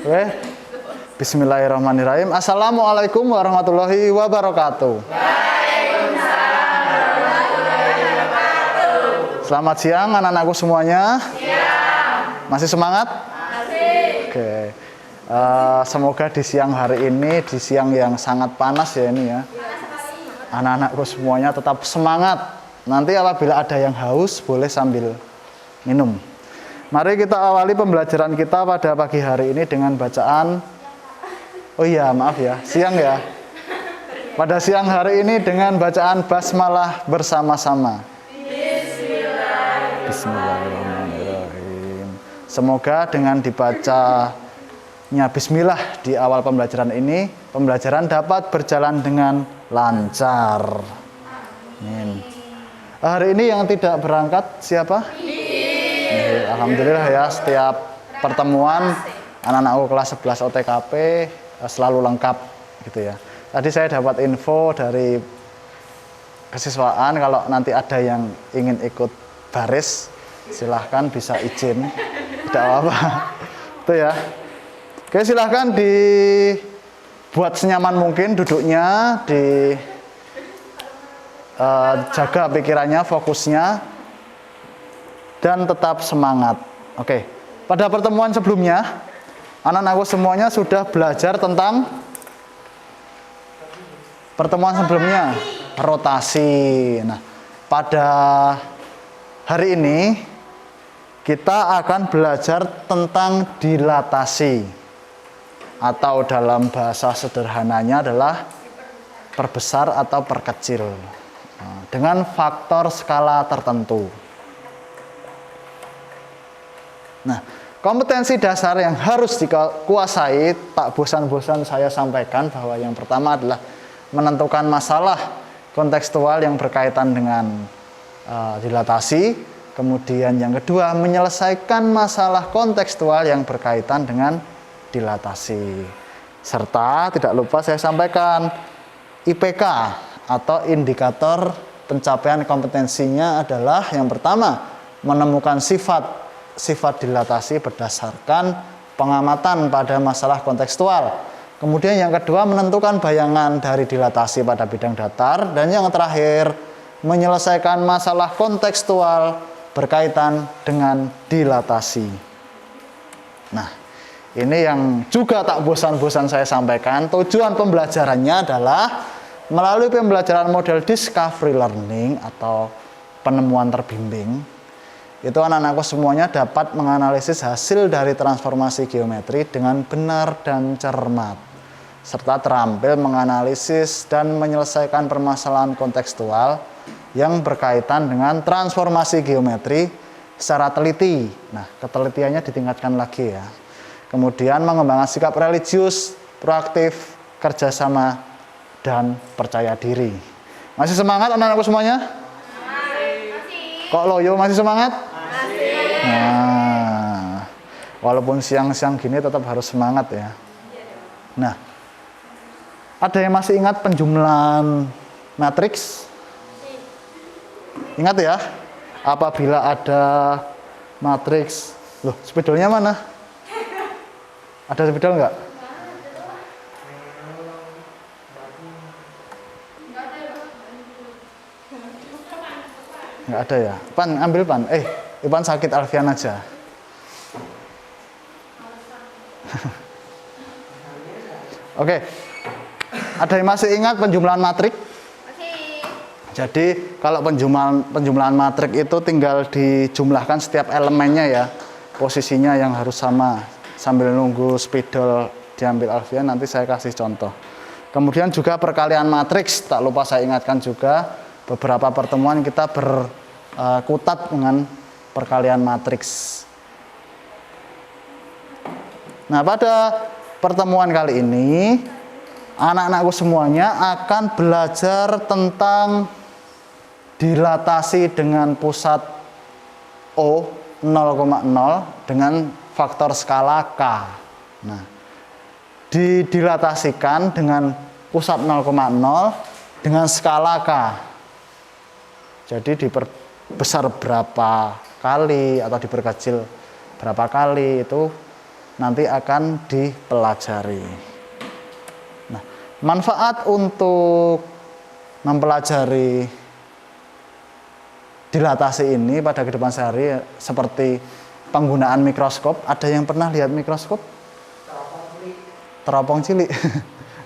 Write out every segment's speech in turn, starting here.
Oke. Bismillahirrahmanirrahim. Assalamualaikum warahmatullahi wabarakatuh. Waalaikumsalam warahmatullahi wabarakatuh. Selamat siang anak-anakku semuanya. Siang. Masih semangat? Masih. Oke. Semoga di siang hari ini, di siang yang sangat panas ya ini ya, anak-anakku semuanya tetap semangat. Nanti apabila ada yang haus boleh sambil minum. Mari kita awali pembelajaran kita pada pagi hari ini dengan bacaan. Oh iya, maaf ya, siang ya. Pada siang hari ini dengan bacaan basmalah bersama-sama. Bismillahirrahmanirrahim. Semoga dengan dibacanya bismillah di awal pembelajaran ini, pembelajaran dapat berjalan dengan lancar. Amin. Hari ini yang tidak berangkat siapa? Alhamdulillah ya, setiap pertemuan anak-anakku kelas 11 OTKP selalu lengkap gitu ya. Tadi saya dapat info dari kesiswaan kalau nanti ada yang ingin ikut baris silahkan bisa izin, tidak apa-apa. Itu ya. Oke, silahkan dibuat senyaman mungkin duduknya, jaga pikirannya, fokusnya, dan tetap semangat. Oke, pada pertemuan sebelumnya, anak-anakku semuanya sudah belajar tentang pertemuan sebelumnya, rotasi. Nah, pada hari ini kita akan belajar tentang dilatasi, atau dalam bahasa sederhananya adalah perbesar atau perkecil dengan faktor skala tertentu. Nah, kompetensi dasar yang harus dikuasai, tak bosan-bosan saya sampaikan bahwa yang pertama adalah menentukan masalah kontekstual yang berkaitan dengan dilatasi. Kemudian yang kedua, menyelesaikan masalah kontekstual yang berkaitan dengan dilatasi. Serta tidak lupa saya sampaikan IPK atau indikator pencapaian kompetensinya adalah yang pertama, menemukan sifat dilatasi berdasarkan pengamatan pada masalah kontekstual. Kemudian yang kedua, menentukan bayangan dari dilatasi pada bidang datar. Dan yang terakhir, menyelesaikan masalah kontekstual berkaitan dengan dilatasi. Nah, ini yang juga tak bosan-bosan saya sampaikan. Tujuan pembelajarannya adalah melalui pembelajaran model discovery learning atau penemuan terbimbing. Itu anak-anakku semuanya dapat menganalisis hasil dari transformasi geometri dengan benar dan cermat, serta terampil menganalisis dan menyelesaikan permasalahan kontekstual yang berkaitan dengan transformasi geometri secara teliti. Nah, ketelitiannya ditingkatkan lagi ya. Kemudian mengembangkan sikap religius, proaktif, kerjasama, dan percaya diri. Masih semangat anak-anakku semuanya? Masih. Kok loyo masih semangat? Nah, walaupun siang-siang gini tetap harus semangat ya. Nah, ada yang masih ingat penjumlahan matriks? Ingat ya, apabila ada matriks, loh spidolnya mana? Ada spidol nggak? Nggak ada ya? Pan, ambil pan. Ipan sakit, Alfian aja. Oke. Ada yang masih ingat penjumlahan matrik? Masih. Jadi kalau penjumlahan matrik itu tinggal dijumlahkan setiap elemennya ya. Posisinya yang harus sama. Sambil nunggu spidol diambil Alfian, nanti saya kasih contoh. Kemudian juga perkalian matriks, tak lupa saya ingatkan juga beberapa pertemuan kita berkutat dengan perkalian matriks. Nah, pada pertemuan kali ini anak-anakku semuanya akan belajar tentang dilatasi dengan pusat O 0,0 dengan faktor skala K. Nah, dilatasikan dengan pusat 0,0 dengan skala K. Jadi diperbesar berapa kali atau diperkecil berapa kali itu nanti akan dipelajari. Nah, manfaat untuk mempelajari dilatasi ini pada kehidupan sehari seperti penggunaan mikroskop. Ada yang pernah lihat mikroskop? Teropong cilik.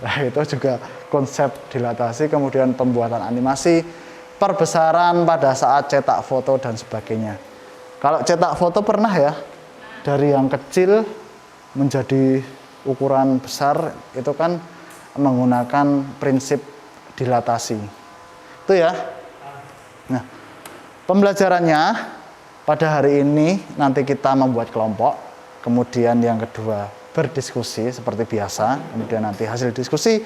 Nah, itu juga konsep dilatasi, kemudian pembuatan animasi, perbesaran pada saat cetak foto dan sebagainya. Kalau cetak foto pernah ya, dari yang kecil menjadi ukuran besar, itu kan menggunakan prinsip dilatasi. Itu ya. Nah, pembelajarannya pada hari ini nanti kita membuat kelompok, kemudian yang kedua berdiskusi seperti biasa, kemudian nanti hasil diskusi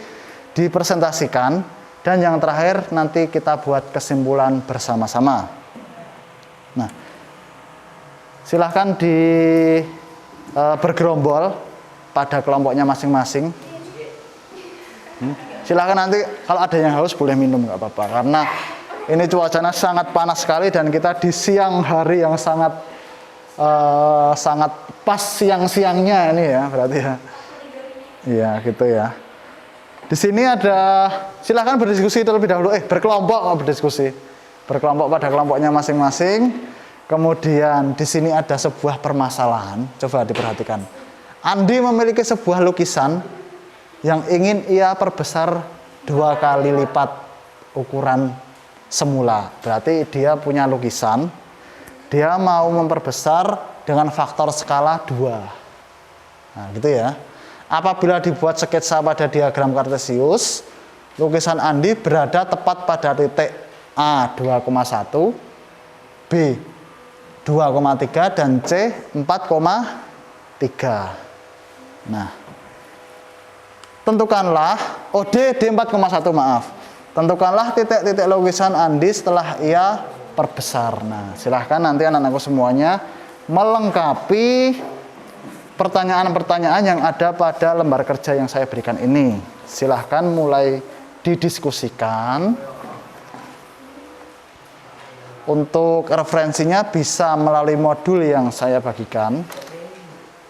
dipresentasikan, dan yang terakhir nanti kita buat kesimpulan bersama-sama. Nah, silahkan bergerombol pada kelompoknya masing-masing. Silahkan nanti kalau ada yang haus boleh minum, nggak apa-apa, karena ini cuacanya sangat panas sekali dan kita di siang hari yang sangat pas siang-siangnya ini ya, berarti ya. Iya, gitu ya. Di sini ada, silahkan berdiskusi terlebih dahulu, berkelompok berdiskusi. Berkelompok pada kelompoknya masing-masing. Kemudian di sini ada sebuah permasalahan, coba diperhatikan. Andi memiliki sebuah lukisan yang ingin ia perbesar 2 kali lipat ukuran semula. Berarti dia punya lukisan, dia mau memperbesar dengan faktor skala 2. Nah, gitu ya. Apabila dibuat sketsa pada diagram kartesius, lukisan Andi berada tepat pada titik A 2,1, B 2,3 dan C 4,3. Nah, tentukanlah D 4,1 maaf. Tentukanlah titik-titik lukisan Andi setelah ia perbesar. Nah, silahkan nanti anak-anakku semuanya melengkapi pertanyaan-pertanyaan yang ada pada lembar kerja yang saya berikan ini. Silahkan mulai didiskusikan. Untuk referensinya bisa melalui modul yang saya bagikan,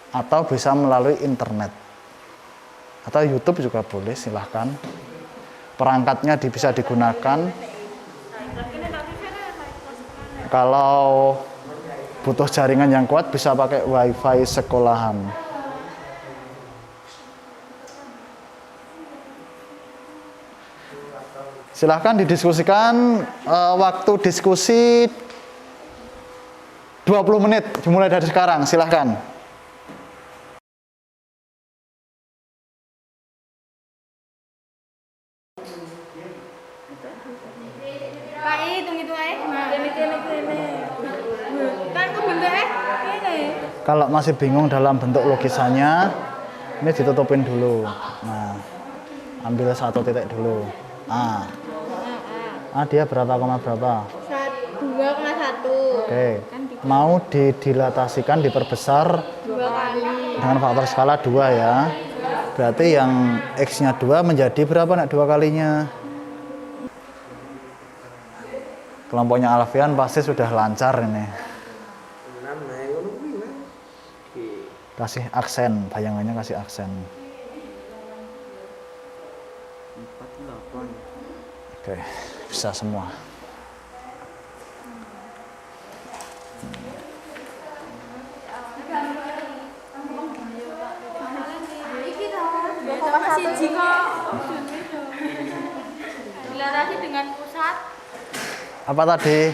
atau bisa melalui internet, atau YouTube juga boleh, silahkan. Perangkatnya bisa digunakan. Kalau butuh jaringan yang kuat bisa pakai wifi sekolahan. Silahkan didiskusikan, waktu diskusi 20 menit dimulai dari sekarang, silahkan. Pak, hitung-hitung aja. Kan tuh bentuknya ini. Kalau masih bingung dalam bentuk lukisannya, ini ditutupin dulu. Nah, ambil 1 titik dulu. Dia berapa, berapa? 2,1. Oke. Mau didilatasikan, diperbesar 2 kali. dengan faktor skala 2 ya. Berarti yang X-nya 2 menjadi berapa nak 2 kalinya? Kelompoknya Alfian pasti sudah lancar ini. Kasih aksen, bayangannya kasih aksen. 48. Oke, bisa semua. Dilatasi dengan pusat. Apa tadi?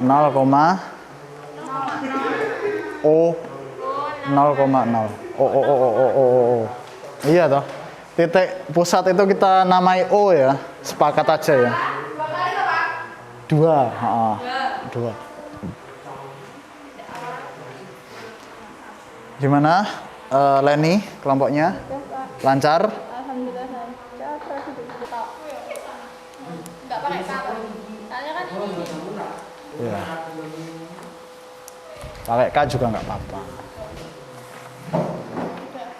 0, O 0,0. Oh. Iya toh. Titik pusat itu kita namai O ya. Sepakat aja ya. 2, 2. Gimana, Leni, kelompoknya? Lancar? Alhamdulillah lancar. Enggak pakai kabel. Soalnya kan ini. Iya. Pakai K juga nggak apa-apa.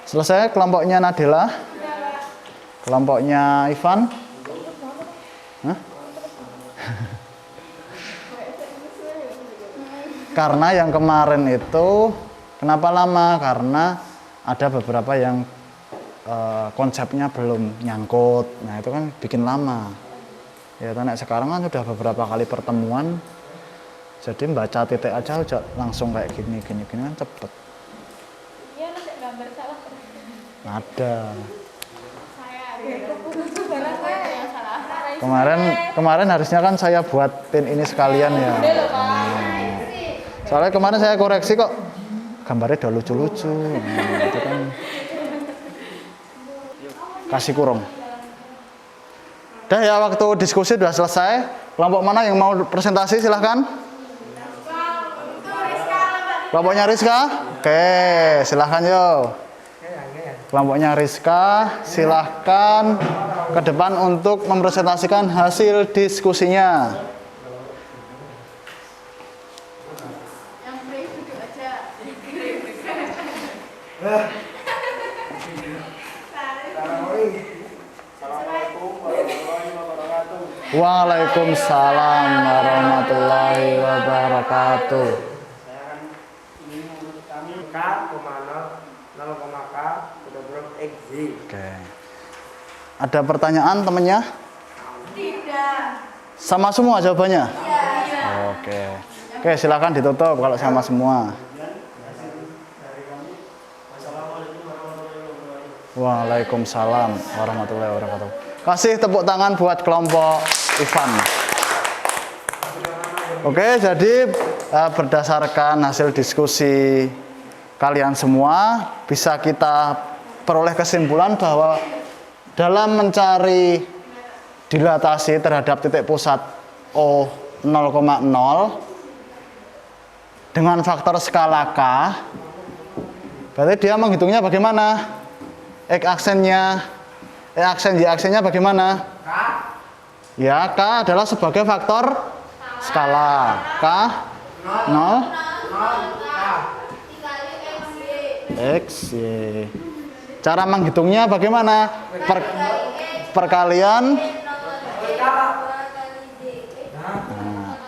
Selesai kelompoknya Nadila? Kelompoknya Ivan? Hah? Karena yang kemarin itu Kenapa lama? Karena ada beberapa yang konsepnya belum nyangkut. Nah, itu kan bikin lama. Ya, karena sekarang kan sudah beberapa kali pertemuan. Jadi baca titik aja udah langsung kayak gini kan cepet. Iya, nanti gambar salah. Ada. Saya barang saya yang salah. Kemarin harusnya kan saya buat pin ini sekalian ya. Soalnya kemarin saya koreksi kok gambarnya udah lucu-lucu. Nah, itu kan kasih kurung. Udah ya, waktu diskusi udah selesai. Kelompok mana yang mau presentasi silahkan. Kelompoknya Rizka? Oke, silahkan yo. Kelompoknya Rizka, silahkan ke depan untuk mempresentasikan hasil diskusinya. Yang free duduk aja. Waalaikumsalam warahmatullahi wabarakatuh. Saya akan ingin menurut kami K, 0, K, sudah belum XZ. Oke. Ada pertanyaan temennya? Tidak. Sama semua jawabannya? Iya. Oke. Oke, silakan ditutup kalau sama semua. Waalaikumsalam warahmatullahi wabarakatuh. Kasih tepuk tangan buat kelompok Ivan. Oke, jadi berdasarkan hasil diskusi kalian semua, bisa kita peroleh kesimpulan bahwa dalam mencari dilatasi terhadap titik pusat O 0,0 dengan faktor skala K, berarti dia menghitungnya bagaimana? X aksennya, Y aksennya bagaimana? Ya, K adalah sebagai faktor skala. K 0 X, Y. Cara menghitungnya bagaimana? Perkalian. Nah,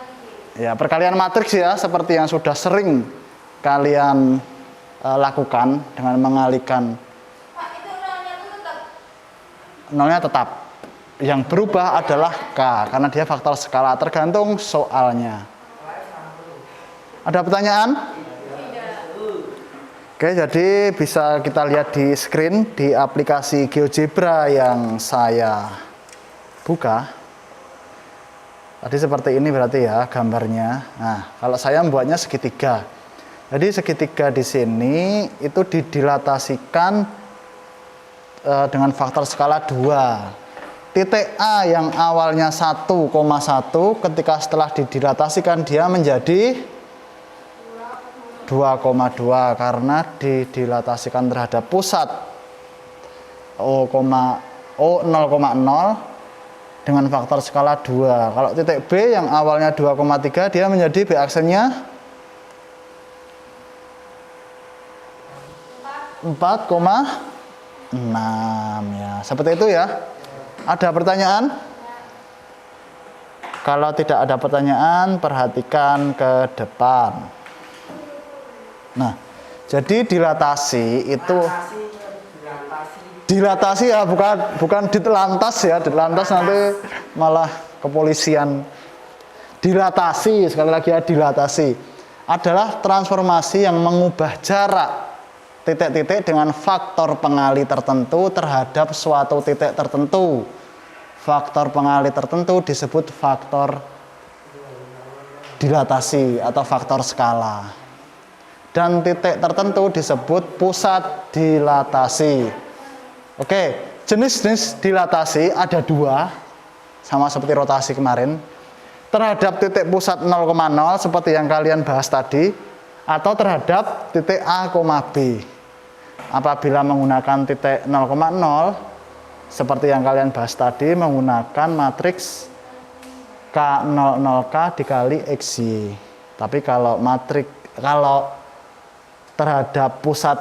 ya, perkalian matriks ya, seperti yang sudah sering kalian lakukan dengan mengalihkan. Nolnya tetap. Yang berubah adalah K, karena dia faktor skala, tergantung soalnya. Ada pertanyaan? Oke, jadi bisa kita lihat di screen di aplikasi GeoGebra yang saya buka. Tadi seperti ini berarti ya gambarnya. Nah, kalau saya membuatnya segitiga. Jadi segitiga di sini itu didilatasikan dengan faktor skala 2. Titik A yang awalnya 1,1 ketika setelah didilatasikan dia menjadi 2,2 karena didilatasikan terhadap pusat O 0,0 dengan faktor skala 2. Kalau titik B yang awalnya 2,3 dia menjadi B aksennya 4,6 ya. Seperti itu ya. Ada pertanyaan? Kalau tidak ada pertanyaan, perhatikan ke depan. Nah, jadi dilatasi itu dilatasi ya, bukan ditelantas ya. Ditelantas nanti malah kepolisian. Dilatasi, sekali lagi ya, dilatasi adalah transformasi yang mengubah jarak titik-titik dengan faktor pengali tertentu terhadap suatu titik tertentu. Faktor pengali tertentu disebut faktor dilatasi atau faktor skala. Dan titik tertentu disebut pusat dilatasi. Oke, jenis-jenis dilatasi ada 2, sama seperti rotasi kemarin. Terhadap titik pusat 0,0 seperti yang kalian bahas tadi, atau terhadap titik A, B. Apabila menggunakan titik 0,0 seperti yang kalian bahas tadi, menggunakan matriks K00K dikali XY. Tapi kalau terhadap pusat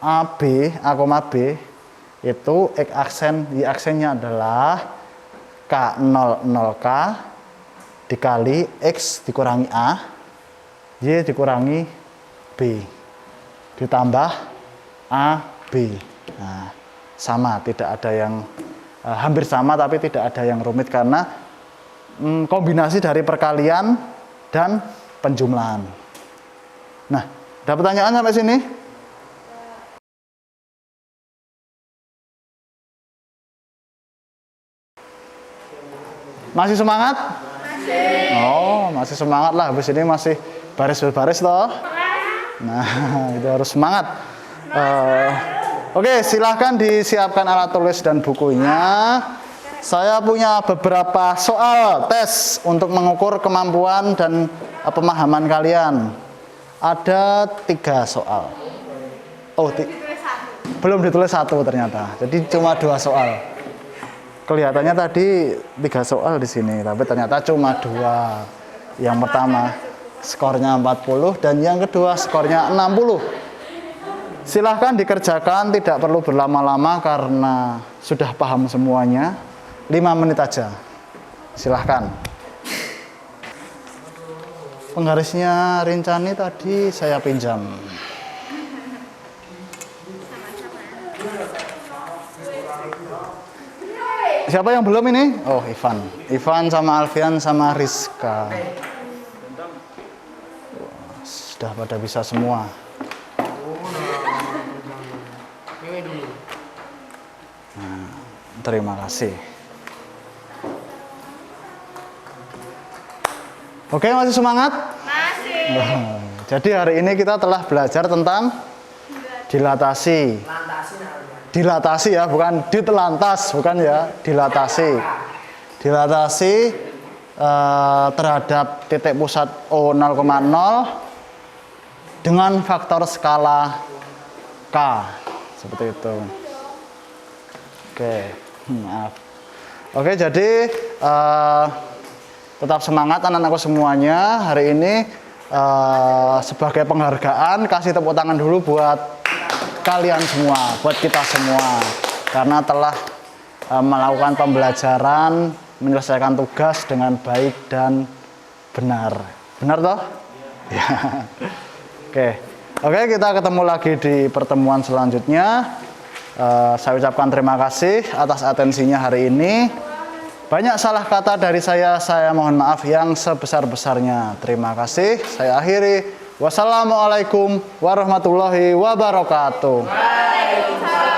AB, A, B itu X aksen, Y aksennya adalah K00K dikali X dikurangi A, Y dikurangi B. ditambah AB. Nah, sama, tidak ada yang hampir sama tapi tidak ada yang rumit karena kombinasi dari perkalian dan penjumlahan. Nah, ada pertanyaan sampai sini? Masih semangat? Masih. Oh, masih semangat lah. Habis ini masih baris-baris toh. Nah, itu harus semangat. Oke, silahkan disiapkan alat tulis dan bukunya. Saya punya beberapa soal tes untuk mengukur kemampuan dan pemahaman kalian. Ada 3 soal. Oh, belum ditulis 1 ternyata. Jadi cuma 2 soal. Kelihatannya tadi 3 soal di sini, tapi ternyata cuma 2. Yang pertama skornya 40 dan yang kedua skornya 60. Silahkan dikerjakan, tidak perlu berlama-lama karena sudah paham semuanya. 5 menit aja. Silahkan. Penggarisnya Rincani tadi saya pinjam. Siapa yang belum ini? Oh, Ivan. Ivan sama Alfian sama Rizka. Sudah pada bisa semua. Nah, terima kasih. Oke, masih semangat? Masih. Jadi hari ini kita telah belajar tentang dilatasi. Dilatasi ya, bukan ditelantas, bukan ya, dilatasi. Dilatasi terhadap titik pusat O 0,0 dengan faktor skala K. Seperti itu. Oke, maaf. Oke, jadi tetap semangat anak-anakku semuanya. Hari ini sebagai penghargaan, kasih tepuk tangan dulu buat kalian semua, buat kita semua, karena telah melakukan pembelajaran, menyelesaikan tugas dengan baik dan benar. Benar toh? Ya. Oke, kita ketemu lagi di pertemuan selanjutnya. Saya ucapkan terima kasih atas atensinya hari ini. Banyak salah kata dari saya mohon maaf yang sebesar-besarnya. Terima kasih. Saya akhiri. Wassalamualaikum warahmatullahi wabarakatuh. Waalaikumsalam.